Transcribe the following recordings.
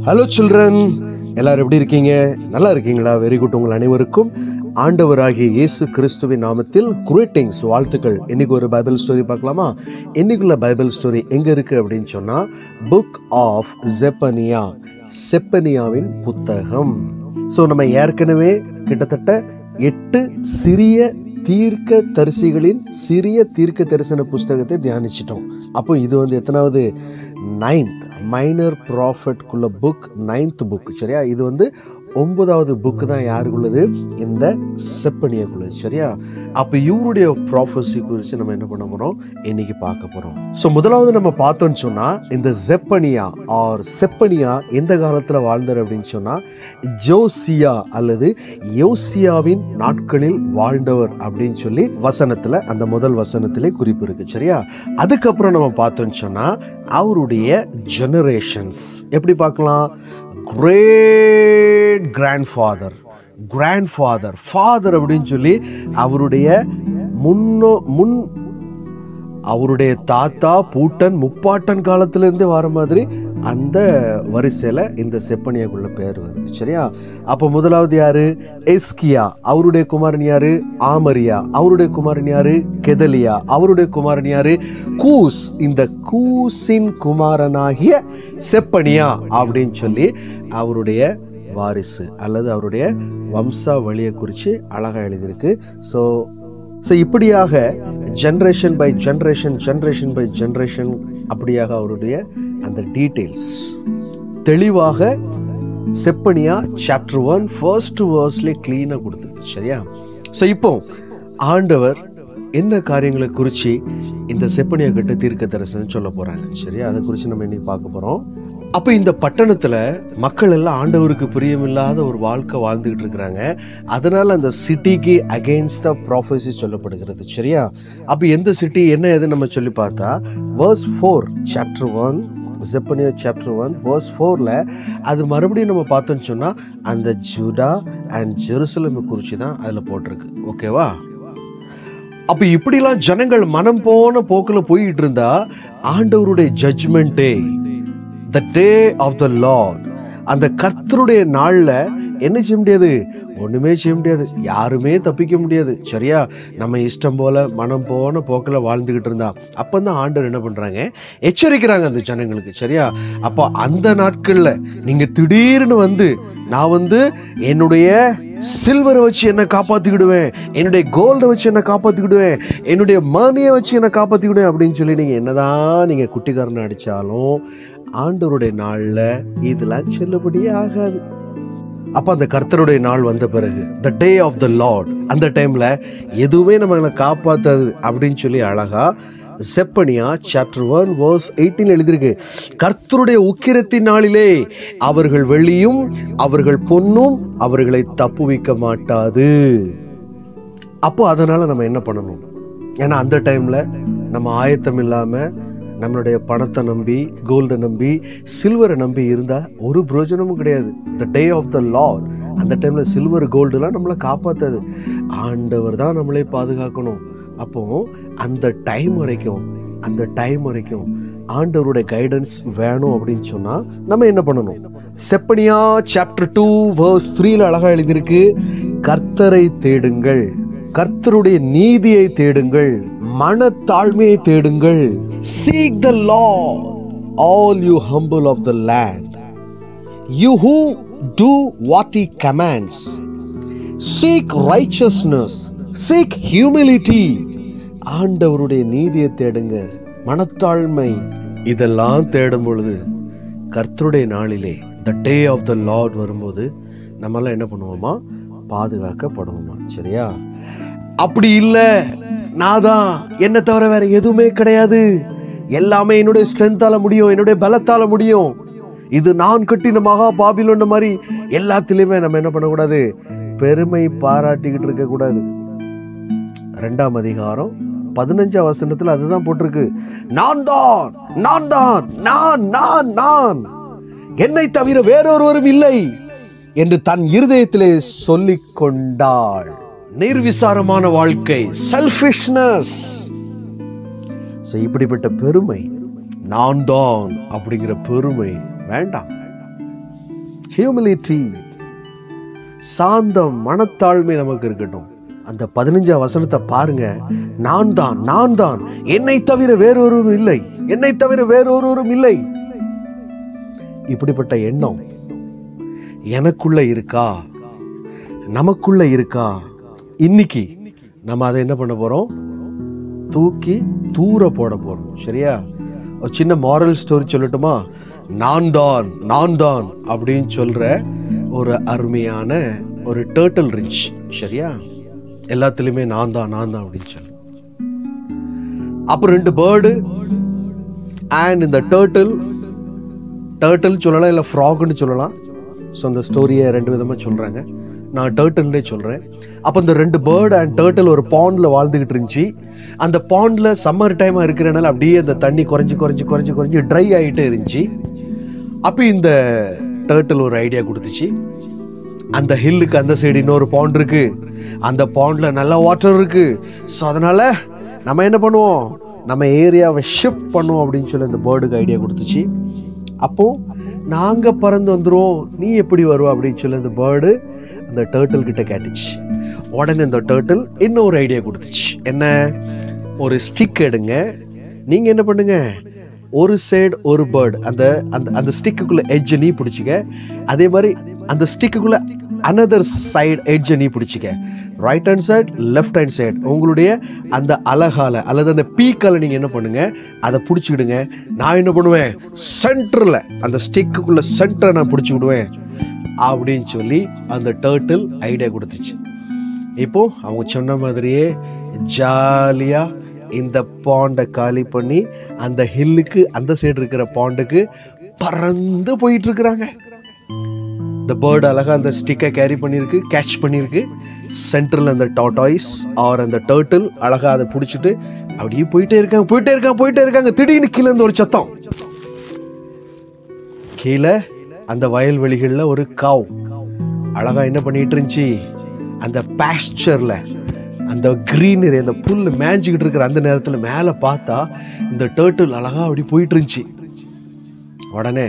Hello children, எல்லாரும் எப்படி இருக்கீங்க? நல்லா இருக்கீங்களா? Very good. உங்கள் அனைவருக்கும் ஆண்டவராகிய இயேசு கிறிஸ்துவின் நாமத்தில் கிரீட்டிங்ஸ், வாழ்த்துக்கள். இன்னைக்கு ஒரு பைபிள் ஸ்டோரி பார்க்கலாமா? இன்னைக்குள்ள பைபிள் ஸ்டோரி எங்க இருக்கு அப்படின்னு சொன்னா, புக் ஆஃப் செப்பனியா, செப்பனியாவின் புத்தகம். ஸோ நம்ம ஏற்கனவே கிட்டத்தட்ட 8 சிறிய தீர்க்க தரிசிகளின் சிறிய தீர்க்க தரிசன புஸ்தகத்தை தியானிச்சிட்டோம். அப்போ இது எத்தனாவது? 9th minor ப்ராஃபட்குள்ள book, 9th book. சரியா? இது 9வது புக்கு தான் யாருக்குள்ளது? இந்த செப்பனியாக்குள்ளது. சரியா? அப்போ இவருடைய ப்ராஃபஸி குறித்து நம்ம என்ன பண்ண போறோம்? இன்னைக்கு பார்க்க போறோம். ஸோ முதலாவது நம்ம பார்த்தோம்னு சொன்னா, இந்த செப்பனியா ஆர் செப்பனியா எந்த காலத்தில் வாழ்ந்தார் அப்படின்னு சொன்னா, ஜோசியா அல்லது யோசியாவின் நாட்களில் வாழ்ந்தவர் அப்படின்னு சொல்லி வசனத்துல, அந்த முதல் வசனத்திலே குறிப்பு இருக்கு. சரியா? அதுக்கப்புறம் நம்ம பார்த்தோம்னு சொன்னா, அவருடைய ஜெனரேஷன்ஸ் எப்படி பார்க்கலாம்? கிரேட் கிராண்ட்ஃபாதர், ஃபாதர் அப்படின்னு சொல்லி அவருடைய அவருடைய தாத்தா பூட்டன் முப்பாட்டன் காலத்திலிருந்தே வர மாதிரி அந்த வரிசையில் இந்த செப்பனியாக்குள்ள பேர் வருது. சரியா? அப்போ முதலாவது யாரு? எஸ்கியா. அவருடைய குமாரன் யாரு? ஆமரியா. அவருடைய குமாரன் யாரு? கெதலியா. அவருடைய குமாரன் யாரு? கூஸ். இந்த கூசின் குமாரனாகிய செப்பனியா அப்படின்னு சொல்லி அவருடைய வாரிசு அல்லது அவருடைய வம்சாவளியை குறித்து அழகாக எழுதியிருக்கு. ஸோ இப்படியாக ஜென்ரேஷன் பை ஜென்ரேஷன் அப்படியாக அவருடைய அந்த டீட்டெயில்ஸ் தெளிவாக செப்பனியா சாப்டர் 1 ஃபர்ஸ்ட் வேர்ஸ்ல கிளீனாக கொடுத்துருக்கு. சரியா? ஸோ இப்போ ஆண்டவர் என்ன காரியங்களை குறித்து இந்த செப்பனியா கிட்ட தீர்க்க தரிசனம் சொல்ல போறாங்க. சரியா? அதை குறித்து நம்ம இன்னைக்கு பார்க்க போறோம். அப்போ இந்த பட்டணத்துல மக்கள் எல்லாம் ஆண்டவருக்கு பிரியமில்லாத ஒரு வாழ்க்கை வாழ்ந்துகிட்டு இருக்கிறாங்க. அதனால அந்த சிட்டிக்கு அகெயின்ஸ்டா ப்ராஃபஸி சொல்லப்படுகிறது. சரியா? அப்போ எந்த சிட்டி என்ன எது நம்ம சொல்லி பார்த்தா, verse 4 chapter 1 Zephaniah chapter 1 verse 4ல அது மறுபடியும் நம்ம பார்த்தோம்னு சொன்னா, அந்த ஜூடா அண்ட் ஜெருசலேம் குறித்து தான் அதில் போட்டிருக்கு. ஓகேவா? அப்போ இப்படிலாம் ஜனங்கள் மனம் போன போக்கில் போயிட்டு இருந்தா, ஆண்டவருடைய judgement day, the day of the Lord, அந்த கர்த்தருடைய நாள்ல என்ன செய்ய முடியாது? ஒண்ணுமே செய்ய முடியாது. யாருமே தப்பிக்க முடியாது. சரியா? நம்ம இஷ்டம் போல மனம் போன போக்கில் வாழ்ந்துகிட்டு இருந்தா, அப்பந்தான் ஆண்டவர் என்ன பண்றாங்க? எச்சரிக்கிறாங்க அந்த ஜனங்களுக்கு. சரியா? அப்போ அந்த நாட்கள்ல நீங்க திடீர்னு நான் என்னுடைய சில்வரை வச்சு என்ன காப்பாத்திக்கிடுவேன், என்னுடைய கோல்டை வச்சு என்ன காப்பாத்திக்கிடுவேன், என்னுடைய மணியை வச்சு என்ன காப்பாத்திக்கிடுவேன் அப்படின்னு சொல்லி நீங்க என்னதான் நீங்க குட்டிக்காரனை அடிச்சாலும் ஆண்டவருடைய நாள்ல இதெல்லாம் செல்லுபடியே ஆகாது. அப்ப அந்த கர்த்தருடைய நாள் வந்த பிறகு, the day of the Lord, அந்த டைம்ல எதுவுமே நம்மளை காப்பாத்தாது அப்படின்னு சொல்லி அழகா செப்பனியா சாப்டர் 1 verse 18 எழுதியிருக்கு. கர்த்தருடைய உக்கிரத்தின் நாளிலே அவர்கள் வெள்ளியும் அவர்கள் பொன்னும் அவர்களை தப்புவிக்க மாட்டாது. அப்போ அதனால நம்ம என்ன பண்ணணும்? ஏன்னா அந்த டைம்ல நம்ம ஆயத்தம் இல்லாம நம்மளுடைய பணத்தை நம்பி, கோல்டை நம்பி, சில்வரை நம்பி இருந்தா ஒரு பிரயோஜனமும் கிடையாது. the day of the Lord, அந்த டைம்ல சில்வர் கோல்டுலாம் நம்மளை காப்பாத்தாது. ஆண்டவர் தான் நம்மளை பாதுகாக்கணும். அப்போ அந்த டைம் வரைக்கும் ஆண்டவருடைய கைடன்ஸ் வேணும் அப்படின்னு சொன்னா நம்ம என்ன பண்ணணும்? செப்பனியா சாப்டர் 2 verse 3ல அழகா எழுதியிருக்கு, கர்த்தரை தேடுங்கள், கர்த்தருடைய நீதியை தேடுங்கள், மனத்தாழ்மையை தேடுங்கள். Seek the Lord, all you humble of the land, you who do what he commands. Seek righteousness, seek humility. ஆண்டவருடைய நீதியை தேடுங்க, மனத்தாழ்மை, இதெல்லாம் தேடும் பொழுது கர்த்தருடைய நாளிலே the day of the Lord வரும்போது நம்மளாம் என்ன பண்ணுவோமா? பாதுகாக்கப்படுவோமா? சரியா? அப்படி இல்லை, நான் தான், என்னை தவிர வேற எதுவுமே கிடையாது, எல்லாமே என்னுடைய ஸ்ட்ரென்த்தால முடியும், என்னுடைய பலத்தால முடியும், இது நான் கட்டின மகா பாபிலோன் மாதிரி எல்லாத்திலையுமே நம்ம என்ன பண்ணக்கூடாது? பெருமை பாராட்டிக்கிட்டு இருக்க கூடாது. 2ஆம் அதிகாரம் 15ஆம் வசனத்துல அதுதான் போட்டிருக்கு. நான் என்னை தவிர வேறொருவரும் இல்லை என்று தன் இருதயத்திலே சொல்லிக் கொண்டாள். நிர்விசாரமான வாழ்க்கை, செல்ஃபிஷ்னஸ். இப்படிப்பட்ட பெருமை, நான் தான் அப்படிங்கிற பெருமை வேண்டாம். ஹியூமிலிட்டி, சாந்தம், மனத்தாழ்மை நமக்கு இருக்கட்டும். அந்த 15ஆம் வசனத்தை பாருங்க. நான் தான், நான் தான், என்னை தவிர வேறொருவரும் இல்லை, என்னை தவிர வேறொருவரும் இல்லை. இப்படிப்பட்ட எண்ணம் எனக்குள்ள இருக்கா, நமக்குள்ள இருக்கா? இன்னைக்கு நம்ம அதை என்ன பண்ண போறோம்? தூக்கி தூர போட போறோம். சரியா? ஒரு சின்ன மாரல் ஸ்டோரி சொல்லட்டுமா? நான் தான், நான் தான் அப்படின்னு சொல்ற ஒரு அருமையான ஒரு டர்ட்டில் இருந்துச்சு. சரியா? எல்லாத்துலயுமே நான் தான், நான் தான் அப்படின்னு சொல்லு. அப்புறம் 2 பேர்டு அண்ட் இந்த டர்ட்டில் சொல்லலாம், இல்லை ஃப்ராக்னு சொல்லலாம். ஸோ அந்த ஸ்டோரியை 2 விதமாக சொல்கிறாங்க. நான் டர்ட்டில்னே சொல்கிறேன். அப்போ இந்த 2 பேர்டு அண்ட் டர்ட்டில் ஒரு பாண்டில் வாழ்ந்துக்கிட்டு இருந்துச்சு. அந்த பாண்டில் சம்மர் டைமாக இருக்கிறனால அப்படியே அந்த தண்ணி குறைஞ்சி ட்ரை ஆகிட்டே இருந்துச்சு. அப்போ இந்த டர்ட்டில் ஒரு ஐடியா கொடுத்துச்சு. அந்த ஹில்லுக்கு அந்த சைடு இன்னொரு பாண்ட் இருக்கு, அந்த பாண்டில் நல்ல வாட்டர் இருக்கு. ஸோ அதனால் நம்ம என்ன பண்ணுவோம், நம்ம ஏரியாவை ஷிஃப்ட் பண்ணுவோம் அப்படின்னு சொல்லி அந்த பேர்டுக்கு ஐடியா கொடுத்துச்சு. அப்போது நாங்கள் பறந்து வந்துடுவோம், நீ எப்படி வருவ அப்படின்னு சொல்லி அந்த பேர்டு அந்த டர்ட்டில் கிட்ட கேட்டுச்சு. உடனே அந்த டர்ட்டில் இன்னொரு ஐடியா கொடுத்துச்சு. என்ன? ஒரு ஸ்டிக் எடுங்க, நீங்கள் என்ன பண்ணுங்க, ஒரு சைடு ஒரு பேர்டு, அந்த அந்த அந்த ஸ்டிக்குள்ளே எட்ஜை நீ பிடிச்சிக்க, அதே மாதிரி அந்த ஸ்டிக்குள்ளே அனதர் சைடு எட்ஜை நீ பிடிச்சிக்க. Right hand side, left hand side உங்களுடைய அந்த அலகால அல்லது அந்த பீக்கால நீங்கள் என்ன பண்ணுங்க, அதை பிடிச்சிக்கிடுங்க. நான் என்ன பண்ணுவேன், சென்டரில் அந்த ஸ்டிக்குள்ள சென்டரை நான் பிடிச்சிக்கிடுவேன் அப்படின்னு சொல்லி அந்த டர்ட்டில் ஐடியா கொடுத்துச்சு. இப்போ அவங்க சொன்ன மாதிரியே ஜாலியாக இந்த பாண்டை காலி பண்ணி அந்த ஹில்லுக்கு அந்த சைடு இருக்கிற பாண்டுக்கு பறந்து போயிட்டு இருக்கிறாங்க. இந்த பேர்டு அழகா அந்த ஸ்டிக்கை கேரி பண்ணியிருக்கு, கேட்ச் பண்ணியிருக்கு. சென்டரில் அந்த டாட்டாய்ஸ் ஆர் அந்த டர்ட்டில் அழகா அதை பிடிச்சிட்டு அப்படியே போயிட்டே இருக்காங்க. திடீர்னு கீழே இருந்து ஒரு சத்தம். கீழே அந்த வயல்வெளிகளில் ஒரு காவ் அழகா என்ன பண்ணிட்டு இருந்துச்சு, அந்த பாஸ்டர்ல அந்த கிரீனரி, அந்த புல் மேய்ஞ்சிக்கிட்டு இருக்கிற அந்த நேரத்தில் மேலே பார்த்தா இந்த டர்ட்டில் அழகா அப்படி போயிட்டு இருந்துச்சு. உடனே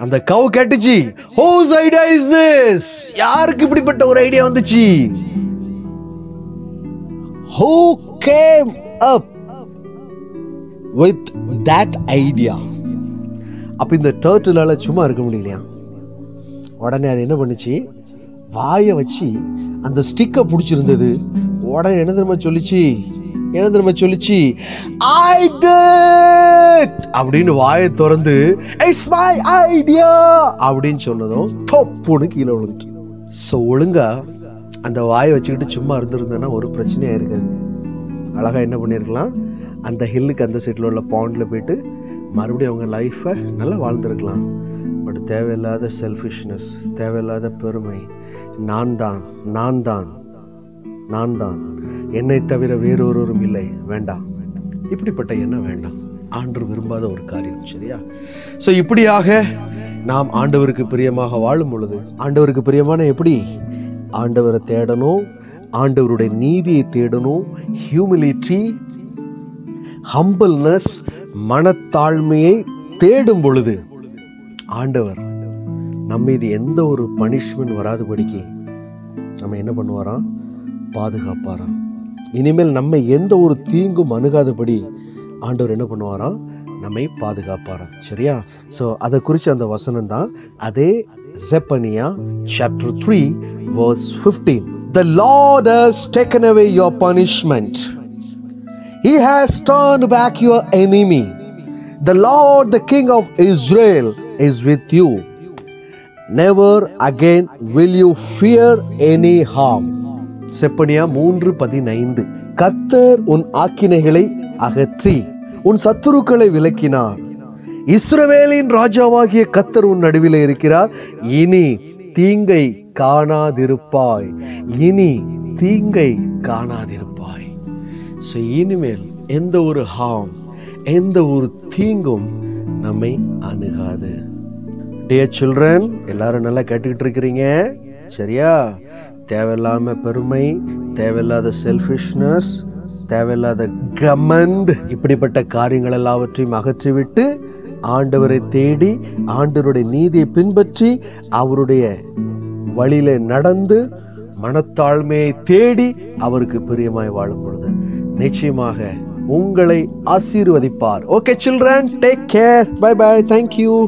அந்த கவ் கேட்டுச்சு, whose idea is this? யாருக்கு இப்படிப்பட்ட ஒரு ஐடியா வந்துச்சு? Who came up with that idea? அப்ப இந்த டர்ட்டிலால சும்மா இருக்க முடியலையா? உடனே அது என்ன பண்ணுச்சு, வாயை வச்சு அந்த ஸ்டிக்கை பிடிச்சிருந்தது. உடனே என்ன தெரியுமா சொல்லிச்சு, I did அப்படின்னு வாயை திறந்து இட்ஸ் மை ஐடியா அப்படின்னு சொன்னதும் தொப்புன்னு கீழே விழுந்துச்சு. ஸோ ஒழுங்கா அந்த வாயை வச்சுக்கிட்டு சும்மா இருந்திருந்தேன்னா ஒரு பிரச்சனையாக இருக்காது. அழகாக என்ன பண்ணியிருக்கலாம், அந்த ஹில்லுக்கு அந்த சைடில் உள்ள பாண்டில் போயிட்டு மறுபடியும் அவங்க லைஃப்பை நல்லா வாழ்ந்துருக்கலாம். பட் தேவையில்லாத செல்ஃபிஷ்னஸ், தேவையில்லாத பெருமை, நான் தான், என்னை தவிர வேறொருவரும் இல்லை, வேண்டாம். இப்படிப்பட்ட எண்ணம் வேண்டாம். ஆண்டவர் விரும்பாத ஒரு காரியம். சரியா? ஸோ இப்படியாக நாம் ஆண்டவருக்கு பிரியமாக வாழும் பொழுது, ஆண்டவருக்கு பிரியமான எப்படி ஆண்டவரை தேடணும், ஆண்டவருடைய நீதியை தேடணும். ஹியூமிலிட்டி, ஹம்பிள்னஸ், மனத்தாழ்மையை தேடும் பொழுது ஆண்டவர் நம்ம மீது எந்த ஒரு பனிஷ்மெண்ட் வராதபடிக்கு நம்ம என்ன பண்ணுவாராம், பாதுகாப்பாராம். இனிமேல் நம்ம எந்த ஒரு தீங்கும் அணுகாதபடி ஆண்டவர் என்ன பண்ணுவாராம், நம்மை பாதுகாப்பாராம். சரியா? ஸோ அதை குறித்து அந்த வசனம் தான் அதே Zephaniah chapter 3 verse 15. The Lord has taken away your punishment. He has turned back your enemy. The Lord, the King of Israel, is with you. Never again will you fear any harm. Zephaniah 3:15. கர்த்தர் உன் ஆக்கினைகளை அகற்றி உன் சத்துருக்களை விலக்கினார். இஸ்ரவேலின் ராஜாவாகிய கர்த்தர் உன் நடுவில் இருக்கிறார். இனி தீங்கை காணாதிருப்பாய். ஸோ இனிமேல் எந்த ஒரு ஹார்ம், எந்த ஒரு தீங்கும் நம்மை அணுகாது. Dear children, எல்லாரும் நல்லா கேட்டுக்கிட்டு இருக்கிறீங்க. சரியா? தேவையில்லாம பெருமை, தேவையில்லாத செல்ஃபிஷ்னஸ், தேவையில்லாத கமெண்ட், இப்படிப்பட்ட காரியங்கள் எல்லாவற்றையும் அகற்றிவிட்டு ஆண்டவரை தேடி ஆண்டவருடைய நீதியை பின்பற்றி அவருடைய வழியில நடந்து மனத்தாழ்மையை தேடி அவருக்கு பிரியமாய் வாழும் பொழுது நிச்சயமாக உங்களை ஆசீர்வதிப்பார். Okay children, take care. Bye bye. Thank you.